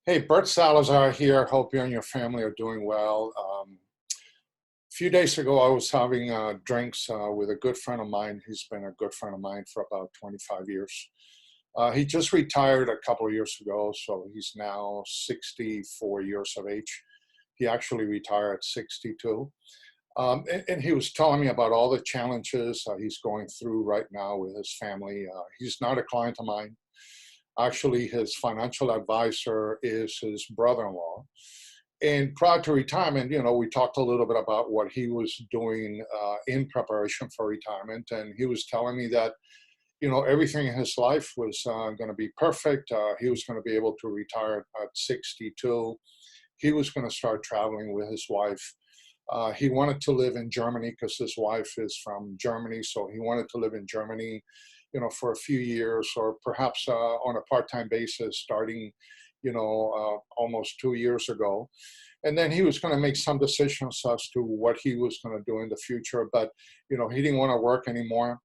Hey, Bert Salazar here. Hope you and your family are doing well. A few days ago, I was having drinks with a good friend of mine. He's been a good friend of mine for about 25 years. He just retired a couple of years ago, so he's now 64 years of age. He actually retired at 62. And he was telling me about all the challenges he's going through right now with his family. He's not a client of mine. Actually, his financial advisor is his brother-in-law. And prior to retirement, we talked a little bit about what he was doing in preparation for retirement. And he was telling me that, everything in his life was going to be perfect. He was going to be able to retire at 62. He was going to start traveling with his wife. He wanted to live in Germany because his wife is from Germany, so he wanted to live in Germany, for a few years, or perhaps on a part-time basis, starting, almost 2 years ago. And then he was going to make some decisions as to what he was going to do in the future. But he didn't want to work anymore.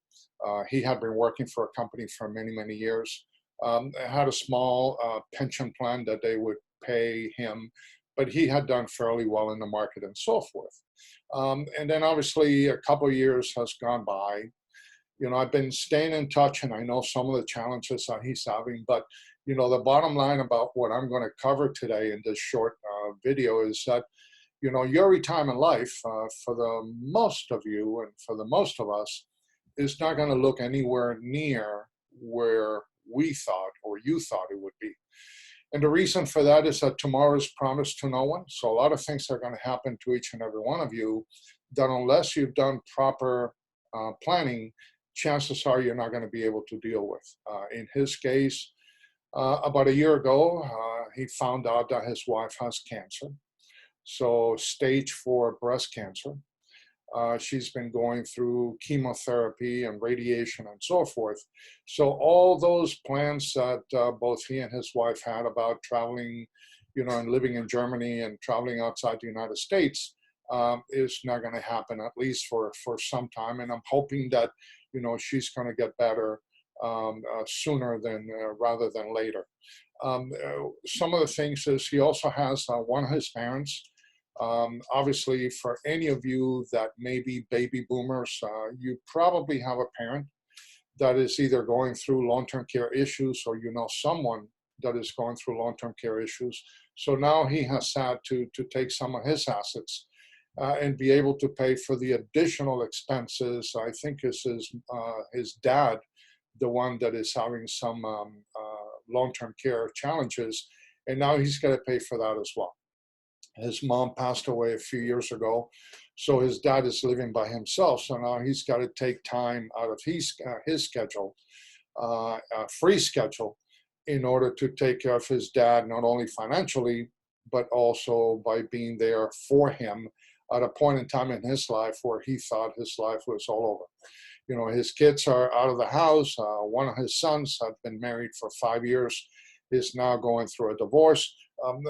He had been working for a company for many, many years. Had a small pension plan that they would pay him, but he had done fairly well in the market and so forth. And then obviously a couple of years has gone by. I've been staying in touch, and I know some of the challenges that he's having. But the bottom line about what I'm going to cover today in this short video is that your retirement life, for the most of you and for the most of us, is not going to look anywhere near where we thought or you thought it would be. And the reason for that is that tomorrow is promised to no one. So a lot of things are going to happen to each and every one of you that, unless you've done proper planning, chances are you're not going to be able to deal with. In his case, about a year ago, he found out that his wife has cancer. So stage 4 breast cancer. She's been going through chemotherapy and radiation and so forth. So all those plans that both he and his wife had about traveling, and living in Germany and traveling outside the United States is not going to happen, at least for some time. And I'm hoping that, she's going to get better sooner than rather than later. Some of the things is he also has one of his parents. Obviously, for any of you that may be baby boomers, you probably have a parent that is either going through long-term care issues, or someone that is going through long-term care issues. So now he has had to take some of his assets and be able to pay for the additional expenses. I think is his dad, the one that is having some long-term care challenges, and now he's got to pay for that as well. His mom passed away a few years ago, so his dad is living by himself. So now he's got to take time out of his schedule, free schedule, in order to take care of his dad, not only financially, but also by being there for him at a point in time in his life where he thought his life was all over. His kids are out of the house. One of his sons had been married for 5 years, is now going through a divorce.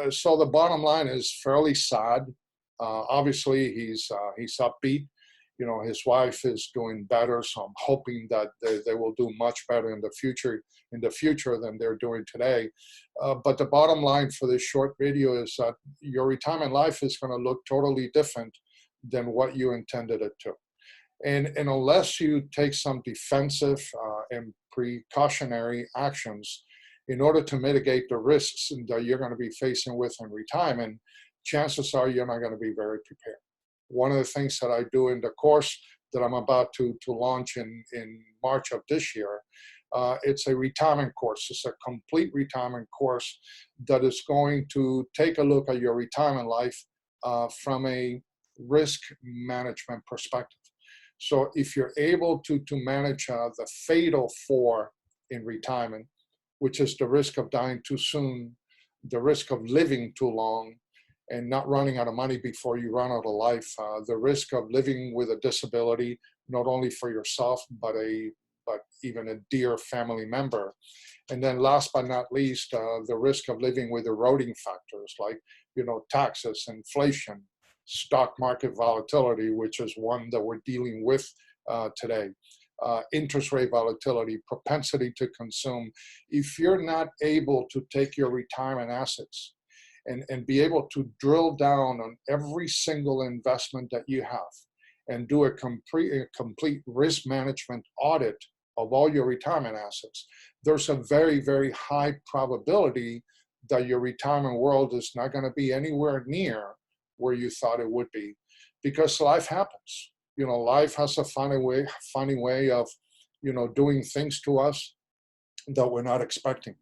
So the bottom line is fairly sad. Obviously, he's upbeat. His wife is doing better, so I'm hoping that they will do much better in the future than they're doing today. But the bottom line for this short video is that your retirement life is going to look totally different than what you intended it to. And unless you take some defensive and precautionary actions in order to mitigate the risks that you're going to be facing with in retirement, chances are you're not going to be very prepared. One of the things that I do in the course that I'm about to launch in March of this year, it's a retirement course. It's a complete retirement course that is going to take a look at your retirement life from a risk management perspective. So if you're able to manage the fatal 4 in retirement, which is the risk of dying too soon, the risk of living too long and not running out of money before you run out of life, the risk of living with a disability, not only for yourself, but even a dear family member. And then last but not least, the risk of living with eroding factors like, taxes, inflation, stock market volatility, which is one that we're dealing with today. Interest rate volatility, propensity to consume. If you're not able to take your retirement assets and be able to drill down on every single investment that you have and do a complete risk management audit of all your retirement assets, there's a very, very high probability that your retirement world is not going to be anywhere near where you thought it would be, because life happens. Life has a funny way of, doing things to us that we're not expecting.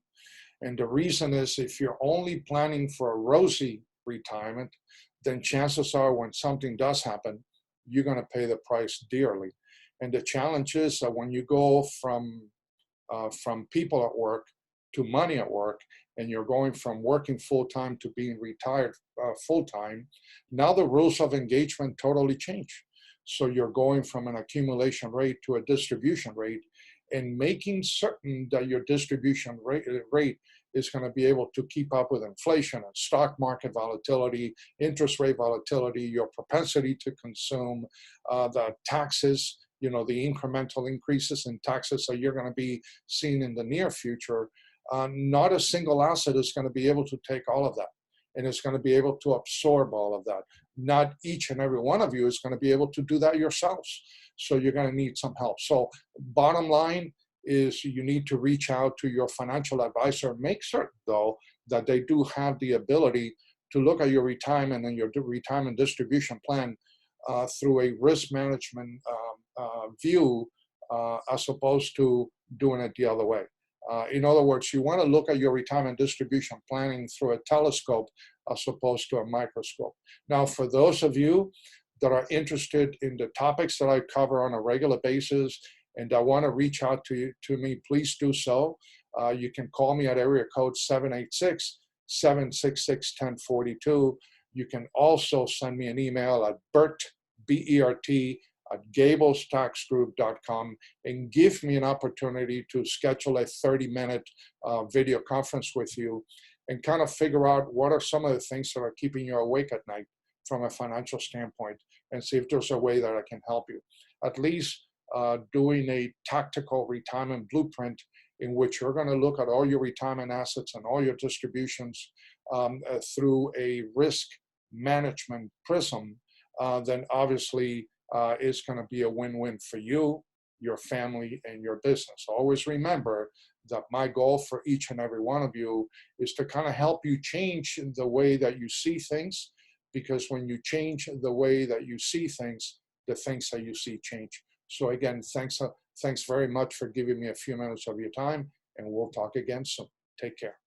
And the reason is, if you're only planning for a rosy retirement, then chances are when something does happen, you're going to pay the price dearly. And the challenge is that when you go from people at work to money at work, and you're going from working full-time to being retired full-time, now the rules of engagement totally change. So you're going from an accumulation rate to a distribution rate, and making certain that your distribution rate is going to be able to keep up with inflation and stock market volatility, interest rate volatility, your propensity to consume, the taxes, the incremental increases in taxes that you're going to be seeing in the near future. Not a single asset is going to be able to take all of that, and it's going to be able to absorb all of that. Not each and every one of you is going to be able to do that yourselves. So you're going to need some help. So bottom line is, you need to reach out to your financial advisor. Make certain, though, that they do have the ability to look at your retirement and your retirement distribution plan through a risk management view, as opposed to doing it the other way. In other words, you want to look at your retirement distribution planning through a telescope as opposed to a microscope. Now, for those of you that are interested in the topics that I cover on a regular basis and that want to reach out to me, please do so. You can call me at area code 786-766-1042. You can also send me an email at Bert, B-E-R-T, at GablesTaxGroup.com, and give me an opportunity to schedule a 30-minute video conference with you and kind of figure out what are some of the things that are keeping you awake at night from a financial standpoint, and see if there's a way that I can help you. At least doing a tactical retirement blueprint in which you're going to look at all your retirement assets and all your distributions through a risk management prism, then obviously is going to be a win-win for you, your family, and your business. Always remember that my goal for each and every one of you is to kind of help you change the way that you see things, because when you change the way that you see things, the things that you see change. So again, thanks very much for giving me a few minutes of your time, and we'll talk again soon. Take care.